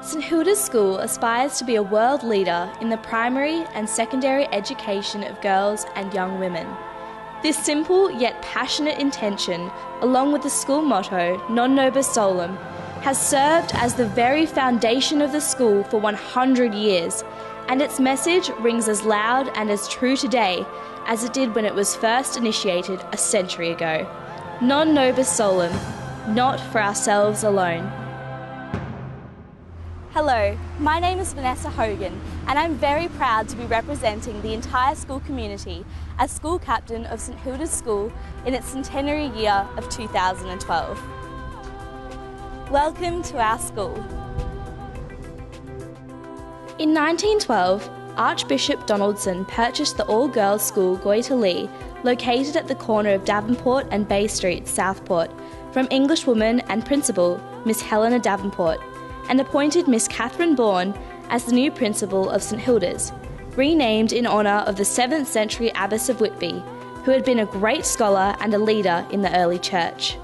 St Hilda's School aspires to be a world leader in the primary and secondary education of girls and young women. This simple yet passionate intention, along with the school motto, Non Nobis Solum, has served as the very foundation of the school for 100 years, and its message rings as loud and as true today as it did when it was first initiated a century ago. Non Nobis Solum, not for ourselves alone. Hello, my name is Vanessa Hogan, and I'm very proud to be representing the entire school community as school captain of St Hilda's School in its centenary year of 2012. Welcome to our school. In 1912, Archbishop Donaldson purchased the all-girls school Goethe Lee, located at the corner of Davenport and Bay Street, Southport, from Englishwoman and principal Miss Helena Davenport, and appointed Miss Catherine Bourne as the new principal of St Hilda's, renamed in honour of the 7th century abbess of Whitby, who had been a great scholar and a leader in the early church.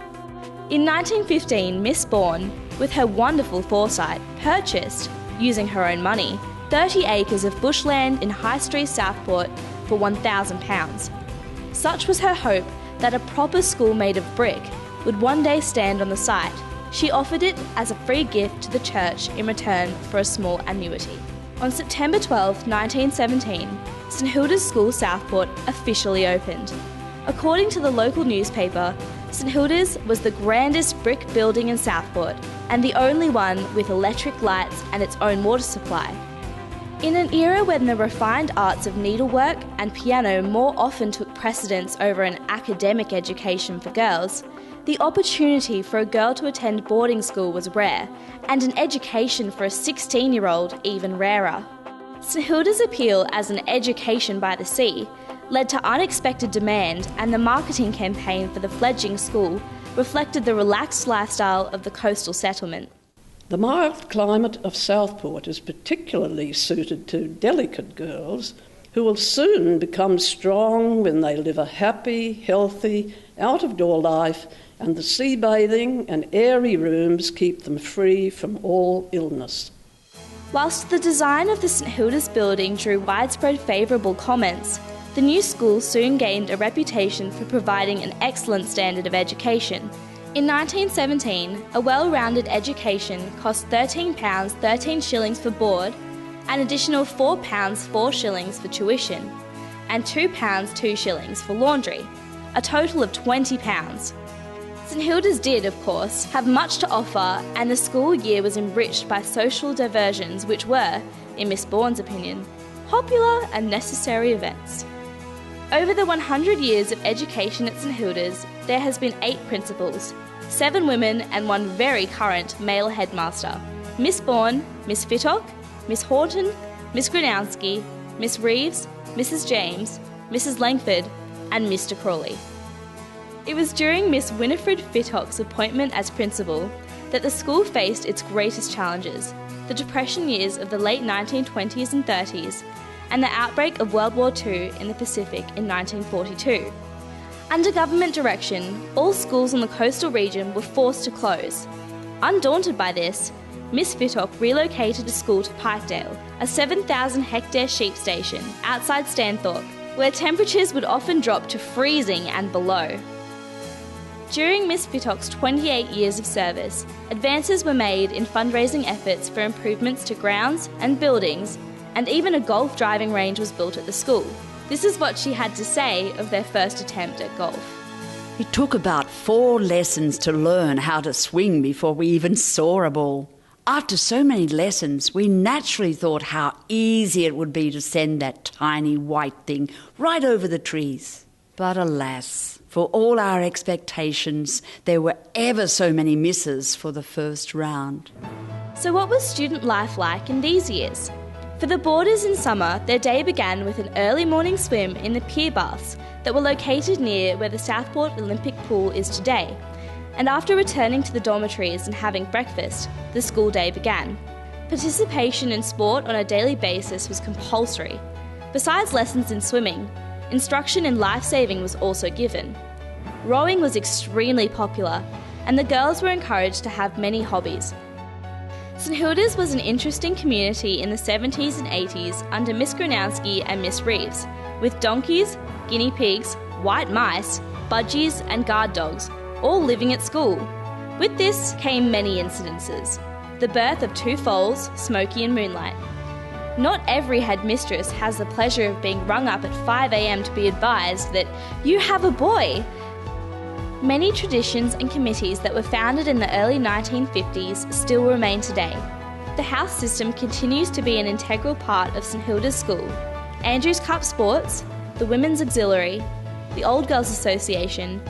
In 1915, Miss Bourne, with her wonderful foresight, purchased, using her own money, 30 acres of bushland in High Street, Southport for £1,000. Such was her hope that a proper school made of brick would one day stand on the site. She offered it as a free gift to the church in return for a small annuity. On September 12, 1917, St Hilda's School Southport officially opened. According to the local newspaper, St Hilda's was the grandest brick building in Southport and the only one with electric lights and its own water supply. In an era when the refined arts of needlework and piano more often took precedence over an academic education for girls, the opportunity for a girl to attend boarding school was rare, and an education for a 16-year-old even rarer. St Hilda's appeal as an education by the sea led to unexpected demand, and the marketing campaign for the fledgling school reflected the relaxed lifestyle of the coastal settlement. The mild climate of Southport is particularly suited to delicate girls who will soon become strong when they live a happy, healthy, out-of-door life, and the sea bathing and airy rooms keep them free from all illness. Whilst the design of the St Hilda's building drew widespread favourable comments, the new school soon gained a reputation for providing an excellent standard of education. In 1917, a well-rounded education cost £13 13 shillings for board, an additional £4 4 shillings for tuition, and £2 2 shillings for laundry, a total of £20. St Hilda's did, of course, have much to offer, and the school year was enriched by social diversions which were, in Miss Bourne's opinion, popular and necessary events. Over the 100 years of education at St Hilda's, there has been 8 principals, 7 women and 1 very current male headmaster: Miss Bourne, Miss Fittock, Miss Horton, Miss Gronowski, Miss Reeves, Mrs James, Mrs Langford and Mr Crawley. It was during Miss Winifred Fittock's appointment as principal that the school faced its greatest challenges, the Depression years of the late 1920s and 30s, and the outbreak of World War II in the Pacific in 1942. Under government direction, all schools in the coastal region were forced to close. Undaunted by this, Miss Fittock relocated a school to Pikedale, a 7,000-hectare sheep station outside Stanthorpe, where temperatures would often drop to freezing and below. During Miss Fittock's 28 years of service, advances were made in fundraising efforts for improvements to grounds and buildings, and even a golf driving range was built at the school. This is what she had to say of their first attempt at golf. It took about 4 lessons to learn how to swing before we even saw a ball. After so many lessons, we naturally thought how easy it would be to send that tiny white thing right over the trees. But alas, for all our expectations, there were ever so many misses for the first round. So what was student life like in these years? For the boarders in summer, their day began with an early morning swim in the pier baths that were located near where the Southport Olympic Pool is today. And after returning to the dormitories and having breakfast, the school day began. Participation in sport on a daily basis was compulsory. Besides lessons in swimming, instruction in life-saving was also given. Rowing was extremely popular, and the girls were encouraged to have many hobbies. St Hilda's was an interesting community in the 70s and 80s under Miss Gronowski and Miss Reeves, with donkeys, guinea pigs, white mice, budgies and guard dogs, all living at school. With this came many incidences. The birth of two foals, Smokey and Moonlight. Not every headmistress has the pleasure of being rung up at 5 a.m. to be advised that you have a boy. Many traditions and committees that were founded in the early 1950s still remain today. The house system continues to be an integral part of St Hilda's School. Andrews Cup Sports, the Women's Auxiliary, the Old Girls Association,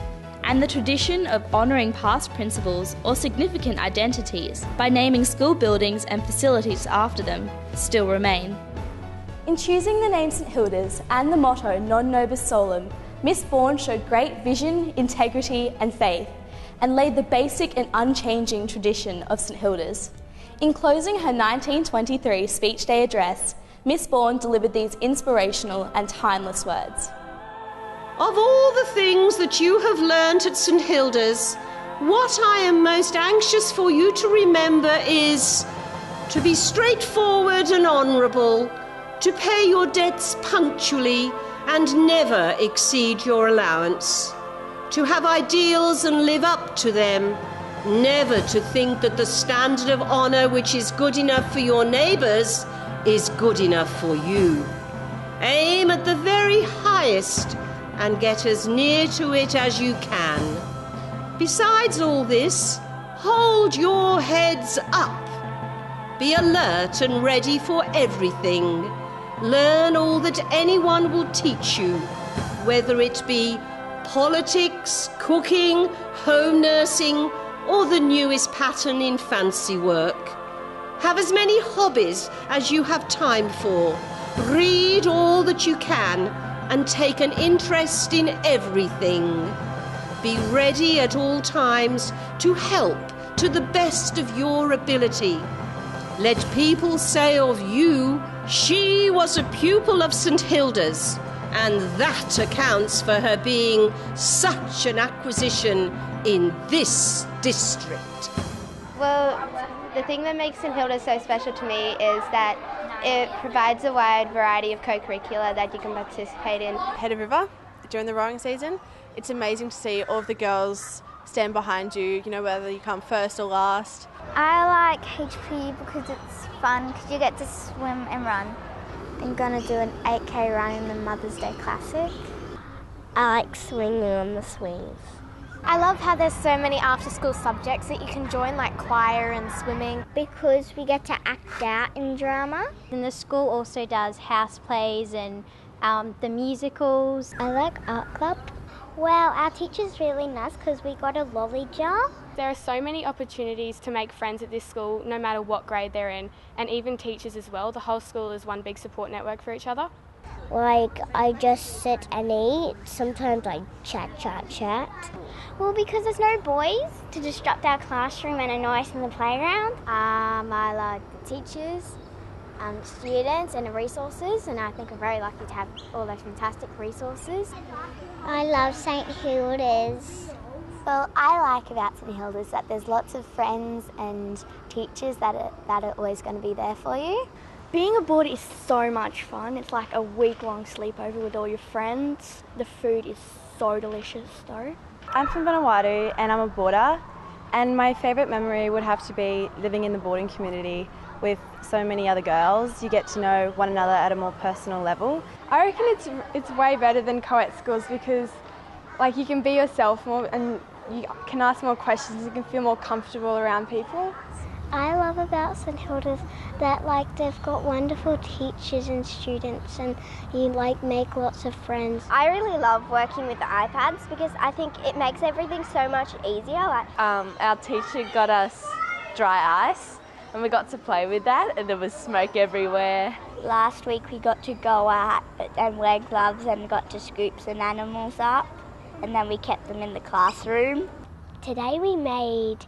and the tradition of honouring past principals or significant identities by naming school buildings and facilities after them still remain. In choosing the name St Hilda's and the motto Non Nobis Solum, Miss Bourne showed great vision, integrity and faith, and laid the basic and unchanging tradition of St Hilda's. In closing her 1923 Speech Day address, Miss Bourne delivered these inspirational and timeless words. Of all the things that you have learnt at St Hilda's, what I am most anxious for you to remember is to be straightforward and honourable, to pay your debts punctually and never exceed your allowance, to have ideals and live up to them, never to think that the standard of honour which is good enough for your neighbours is good enough for you. Aim at the very highest and get as near to it as you can. Besides all this, hold your heads up. Be alert and ready for everything. Learn all that anyone will teach you, whether it be politics, cooking, home nursing, or the newest pattern in fancy work. Have as many hobbies as you have time for. Read all that you can and take an interest in everything. Be ready at all times to help to the best of your ability. Let people say of you, she was a pupil of St Hilda's, and that accounts for her being such an acquisition in this district. Well, the thing that makes St Hilda's so special to me is that it provides a wide variety of co-curricula that you can participate in. Head of River, during the rowing season, it's amazing to see all of the girls stand behind you, whether you come first or last. I like HP because it's fun because you get to swim and run. I'm going to do an 8K run in the Mother's Day Classic. I like swinging on the swings. I love how there's so many after-school subjects that you can join, like choir and swimming. Because we get to act out in drama. And the school also does house plays and the musicals. I like art club. Well, our teacher's really nice because we got a lolly jar. There are so many opportunities to make friends at this school, no matter what grade they're in, and even teachers as well. The whole school is one big support network for each other. Like, I just sit and eat. Sometimes I chat. Well, because there's no boys to disrupt our classroom and annoy us in the playground. I like the teachers, students and the resources, and I think we're very lucky to have all those fantastic resources. I love St Hilda's. Well, I like about St Hilda's that there's lots of friends and teachers that are always going to be there for you. Being aboard is so much fun. It's like a week-long sleepover with all your friends. The food is so delicious though. I'm from Vanuatu and I'm a boarder, and my favourite memory would have to be living in the boarding community with so many other girls. You get to know one another at a more personal level. I reckon it's way better than co-ed schools because you can be yourself more and you can ask more questions, you can feel more comfortable around people. I love about St Hilda's that they've got wonderful teachers and students and you make lots of friends. I really love working with the iPads because I think it makes everything so much easier. Our teacher got us dry ice and we got to play with that, and there was smoke everywhere. Last week we got to go out and wear gloves and got to scoop some animals up, and then we kept them in the classroom. Today we made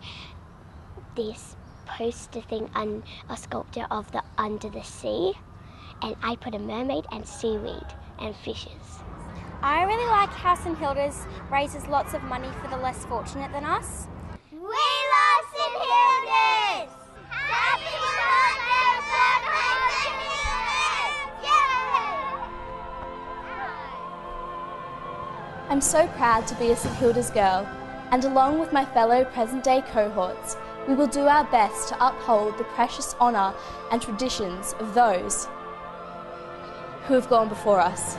this poster thing on a sculpture of the under the sea, and I put a mermaid and seaweed and fishes. I really like how St Hilda's raises lots of money for the less fortunate than us. We love St Hilda's! Happy I'm so proud to be a St Hilda's girl, and along with my fellow present-day cohorts, we will do our best to uphold the precious honour and traditions of those who have gone before us.